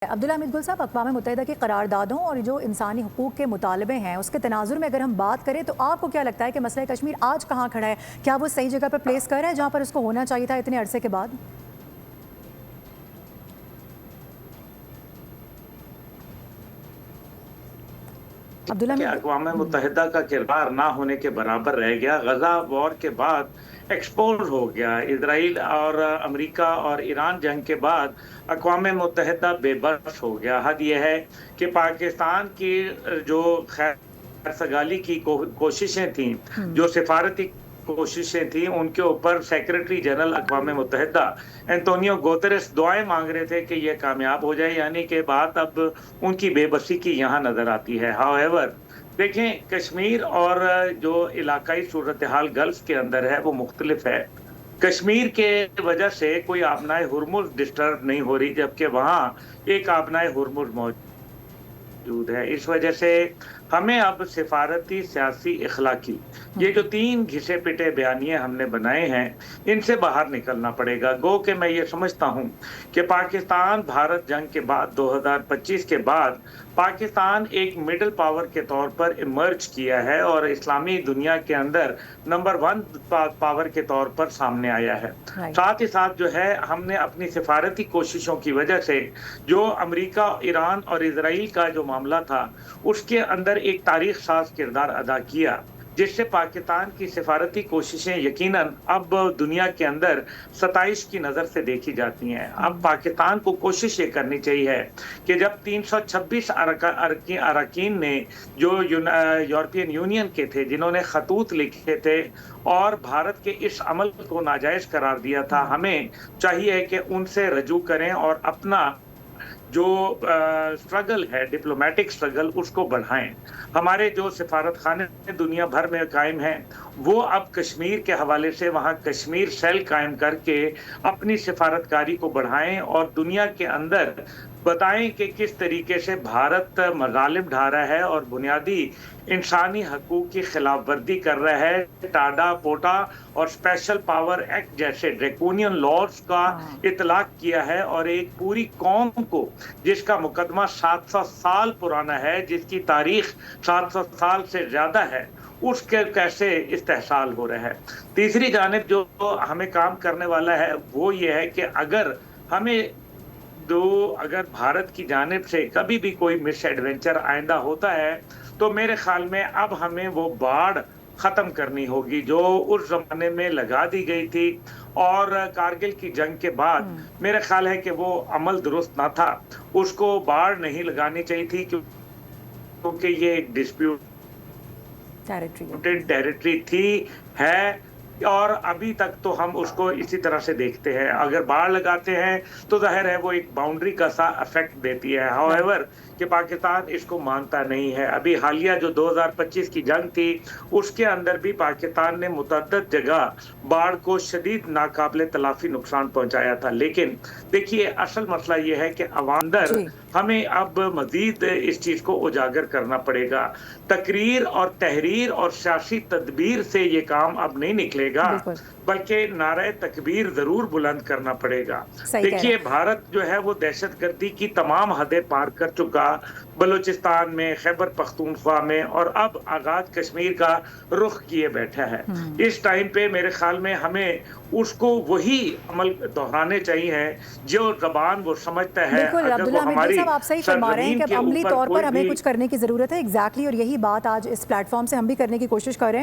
अब्दुल्ला हमीद गुल साहब, अक़वाम मुत्तहिदा की करारदादों और जो इंसानी हकूक़ के मुतालबे हैं उसके तनाजुर में अगर हम बात करें तो आपको क्या लगता है कि मसला कश्मीर आज कहाँ खड़ा है? क्या वो सही जगह पर प्लेस कर रहा है जहाँ पर उसको होना चाहिए था इतने अरसे के बाद? अब्दुल्ला कि हमीद अक़वाम मुत्तहिदा का किरदार ना होने के बराबर रह गया। गजा वॉर के बाद एक्सपोज हो गया। इजराइल और अमेरिका और ईरान जंग के बाद अक़वाम मुत्तहिदा बेबस हो गया। हद यह है कि पाकिस्तान की जो खैर सगाली की कोशिशें थीं, जो सिफारती कोशिशें थी, उनके ऊपर सेक्रेटरी जनरल अक़वाम मुत्तहिदा एंटोनियो गुतेरेस दुआएं मांग रहे थे कि यह कामयाब हो जाए, यानी कि बात अब उनकी बेबसी की यहाँ नजर आती है। हाउएवर देखें, कश्मीर और जो इलाकाई सूरत हाल गल्फ के अंदर है वो मुख्तलिफ है। कश्मीर के वजह से कोई आबनाए हुर्मुज़ डिस्टर्ब नहीं हो रही, जबकि वहाँ एक आबनाए हुर्मुज़ मौजूद है। इस वजह से हमें अब सिफारती, सियासी, इखलाकी, ये जो तीन घिसे पिटे बयानिए हमने बनाए हैं, इनसे बाहर निकलना पड़ेगा। गो कि मैं ये समझता हूँ कि पाकिस्तान भारत जंग के बाद 2025 के बाद पाकिस्तान एक मिडिल पावर के तौर पर इमर्ज किया है और इस्लामी दुनिया के अंदर नंबर 1 पावर के तौर पर सामने आया है। साथ ही साथ जो है, हमने अपनी सिफारती कोशिशों की वजह से जो अमेरिका, ईरान और इजराइल का जो मामला था, उसके अंदर एक तारीख साज किरदार अदा किया, जिससे पाकिस्तान की सिफारती कोशिशें यकीनन अब दुनिया के अंदर 27 की नज़र से देखी जाती हैं। अब पाकिस्तान को कोशिश ये करनी चाहिए कि जब 326 अरकान ने जो यूरोपियन यूनियन के थे, जिन्होंने खतूत लिखे थे और भारत के इस अमल को नाजायज़ करार दिया था, हमें चाहिए कि उनसे रजू करें और अपना जो स्ट्रगल है, डिप्लोमेटिक स्ट्रगल, उसको बढ़ाएं। हमारे जो सिफारत खाने दुनिया भर में कायम हैं, वो अब कश्मीर के हवाले से वहाँ कश्मीर सेल कायम करके अपनी सिफारतकारी को बढ़ाएं और दुनिया के अंदर बताएं कि किस तरीके से भारत मज़ालिम ढा रहा है और बुनियादी इंसानी हकूक़ की खिलाफ वर्जी कर रहा है। टाडा पोटा और स्पेशल पावर एक्ट जैसे ड्रैकोनियन लॉज का इतलाक किया है और एक पूरी कौम को, जिसका मुकदमा 700 साल पुराना है, जिसकी तारीख 700 साल से ज्यादा है, उसके कैसे इस्तेहसाल हो रहा है। तीसरी जानिब जो हमें काम करने वाला है वो ये है कि अगर भारत की जानिब से कभी भी कोई मिस एडवेंचर आइंदा होता है, तो मेरे ख्याल में अब हमें वो बाढ़ खत्म करनी होगी जो उस जमाने में लगा दी गई थी और कारगिल की जंग के बाद मेरा ख्याल है कि वो अमल दुरुस्त ना था। उसको बाढ़ नहीं लगानी चाहिए थी, क्योंकि ये एक डिस्प्यूटेड टेरिटरी थी, है, और अभी तक तो हम उसको इसी तरह से देखते हैं। अगर बाढ़ लगाते हैं तो जाहिर है वो एक बाउंड्री का सा इफेक्ट देती है। हाउएवर कि पाकिस्तान इसको मानता नहीं है। अभी हालिया जो 2025 की जंग थी, उसके अंदर भी पाकिस्तान ने मुतअद्दिद जगह बाढ़ को शदीद नाकाबिले तलाफी नुकसान पहुंचाया था। लेकिन देखिए, असल मसला ये है कि अवांदर हमें अब मजीद इस चीज को उजागर करना पड़ेगा। तकरीर और तहरीर और सियासी तदबीर से ये काम अब नहीं निकलेगा, बल्कि नारे तकबीर जरूर बुलंद करना पड़ेगा। देखिए, भारत जो है वो दहशतगर्दी की तमाम हदें पार कर चुका, बलूचिस्तान में, खैबर पख्तूनख्वा में, और अब आगाज कश्मीर का रुख किए बैठा है। इस टाइम पे मेरे ख्याल में हमें उसको वही अमल दोहराने चाहिए जो जबान वो समझता है। अब्दुल्ला हमीद साहब, आप सही फरमा रहे हैं कि अमली तौर पर हमें कुछ करने की जरूरत है। एग्जैक्टली, और यही बात आज इस प्लेटफॉर्म से हम भी करने की कोशिश कर रहे हैं।